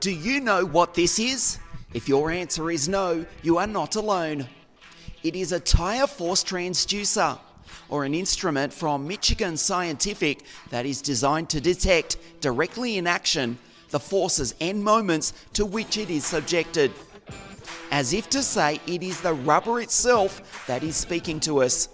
Do you know what this is? If your answer is no, you are not alone. It is a tire force transducer, or an instrument from Michigan Scientific that is designed to detect directly in action the forces and moments to which it is subjected. As if to say it is the rubber itself that is speaking to us.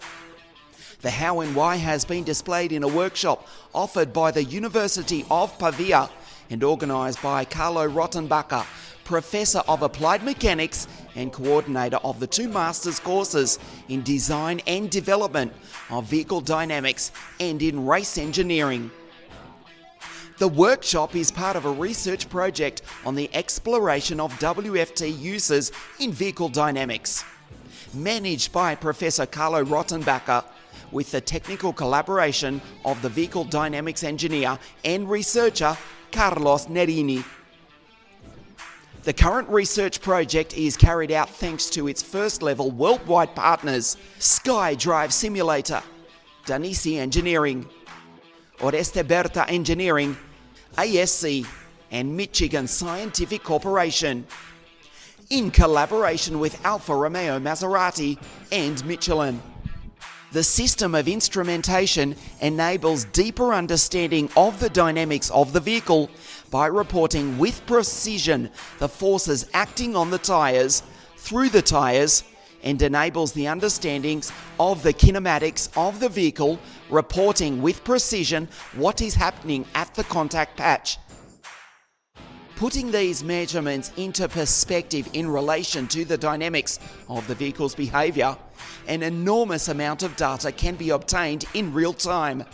The how and why has been displayed in a workshop offered by the University of Pavia and organised by Carlo Rottenbacher, Professor of Applied Mechanics and coordinator of the 2 master's courses in Design and Development of Vehicle Dynamics and in Race Engineering. The workshop is part of a research project on the exploration of WFT uses in vehicle dynamics, managed by Professor Carlo Rottenbacher, with the technical collaboration of the vehicle dynamics engineer and researcher Carlos Nerini. The current research project is carried out thanks to its first-level worldwide partners, Sky Drive Simulator, Danisi Engineering, Oreste Berta Engineering, ASC, and Michigan Scientific Corporation, in collaboration with Alfa Romeo Maserati and Michelin. The system of instrumentation enables deeper understanding of the dynamics of the vehicle by reporting with precision the forces acting on the tyres, through the tyres, and enables the understandings of the kinematics of the vehicle, reporting with precision what is happening at the contact patch. Putting these measurements into perspective in relation to the dynamics of the vehicle's behaviour, an enormous amount of data can be obtained in real time.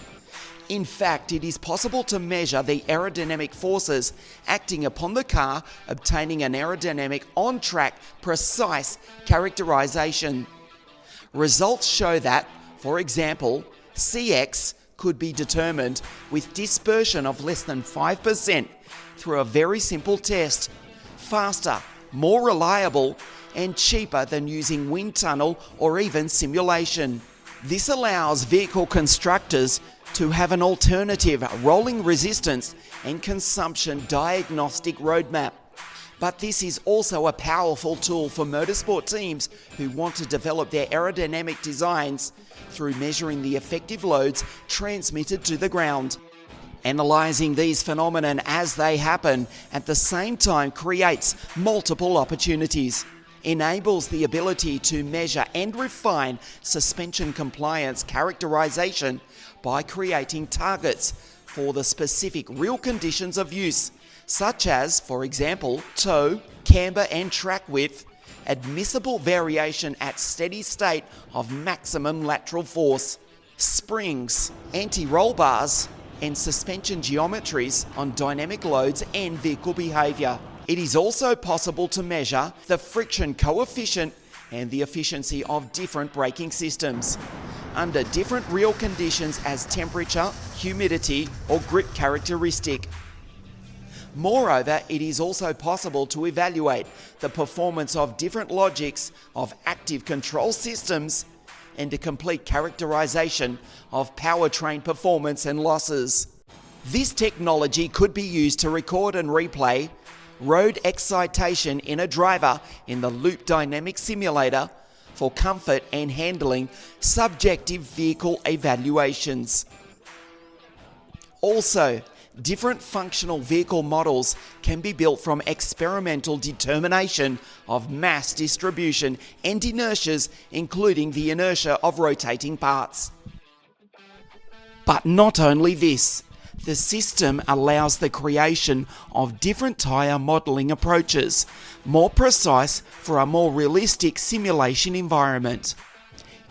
In fact, it is possible to measure the aerodynamic forces acting upon the car, obtaining an aerodynamic on-track, precise characterization. Results show that, for example, CX could be determined with dispersion of less than 5% through a very simple test, faster, more reliable, and cheaper than using wind tunnel or even simulation. This allows vehicle constructors to have an alternative rolling resistance and consumption diagnostic roadmap. But this is also a powerful tool for motorsport teams who want to develop their aerodynamic designs through measuring the effective loads transmitted to the ground. Analysing these phenomena as they happen at the same time creates multiple opportunities, enables the ability to measure and refine suspension compliance characterization by creating targets for the specific real conditions of use, such as, for example, toe, camber and track width, admissible variation at steady state of maximum lateral force, springs, anti-roll bars, and suspension geometries on dynamic loads and vehicle behaviour. It is also possible to measure the friction coefficient and the efficiency of different braking systems under different real conditions as temperature, humidity, or grip characteristic. Moreover, it is also possible to evaluate the performance of different logics of active control systems and a complete characterization of powertrain performance and losses. This technology could be used to record and replay road excitation in a driver in the loop dynamic simulator for comfort and handling subjective vehicle evaluations. Also, different functional vehicle models can be built from experimental determination of mass distribution and inertias, including the inertia of rotating parts. But not only this, the system allows the creation of different tyre modelling approaches, more precise for a more realistic simulation environment.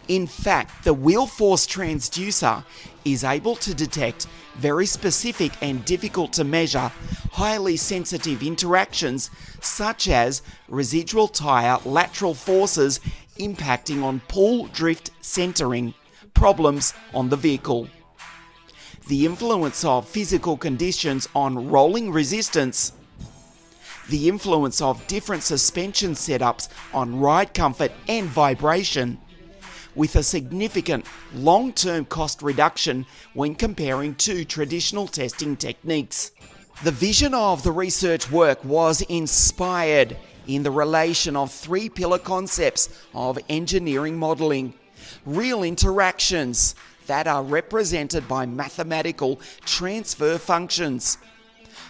In fact, the wheel force transducer is able to detect very specific and difficult to measure, highly sensitive interactions such as residual tyre lateral forces impacting on pull drift centering problems on the vehicle, the influence of physical conditions on rolling resistance, the influence of different suspension setups on ride comfort and vibration, with a significant long-term cost reduction when comparing two traditional testing techniques. The vision of the research work was inspired in the relation of three pillar concepts of engineering modelling: real interactions that are represented by mathematical transfer functions,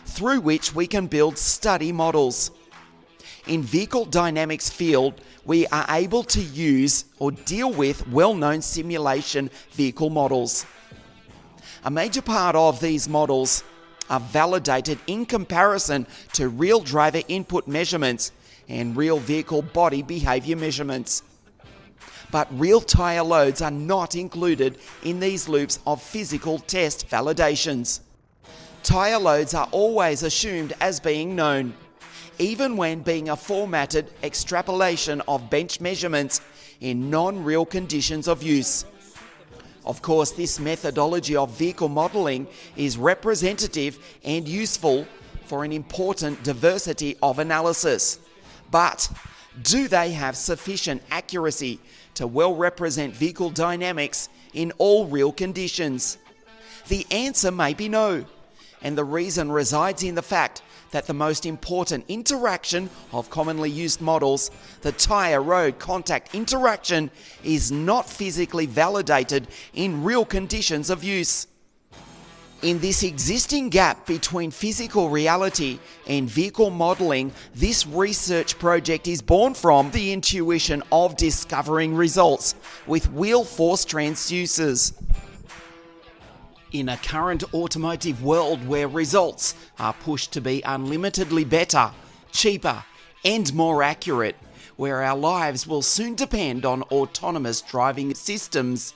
through which we can build study models. In vehicle dynamics field, we are able to use or deal with well-known simulation vehicle models. A major part of these models are validated in comparison to real driver input measurements and real vehicle body behavior measurements. But real tyre loads are not included in these loops of physical test validations. Tyre loads are always assumed as being known, even when being a formatted extrapolation of bench measurements in non-real conditions of use. Of course, this methodology of vehicle modelling is representative and useful for an important diversity of analysis. But do they have sufficient accuracy to well represent vehicle dynamics in all real conditions? The answer may be no, and the reason resides in the fact that the most important interaction of commonly used models, the tyre-road contact interaction, is not physically validated in real conditions of use. In this existing gap between physical reality and vehicle modelling, this research project is born from the intuition of discovering results with wheel force transducers. In a current automotive world where results are pushed to be unlimitedly better, cheaper, and more accurate, where our lives will soon depend on autonomous driving systems,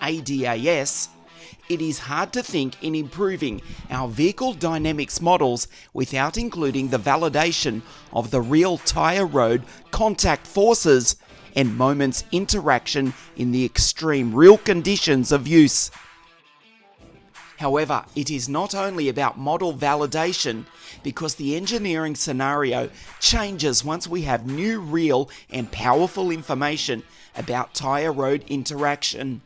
ADAS, it is hard to think in improving our vehicle dynamics models without including the validation of the real tyre road contact forces and moments interaction in the extreme real conditions of use. However, it is not only about model validation, because the engineering scenario changes once we have new real and powerful information about tyre road interaction.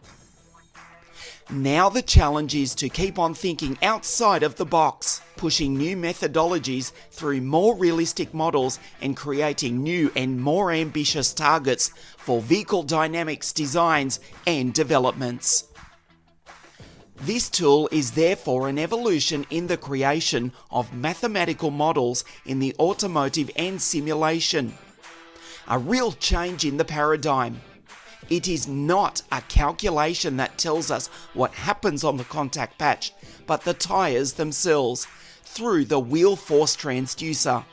Now the challenge is to keep on thinking outside of the box, pushing new methodologies through more realistic models and creating new and more ambitious targets for vehicle dynamics designs and developments. This tool is therefore an evolution in the creation of mathematical models in the automotive and simulation. A real change in the paradigm. It is not a calculation that tells us what happens on the contact patch, but the tyres themselves, through the wheel force transducer.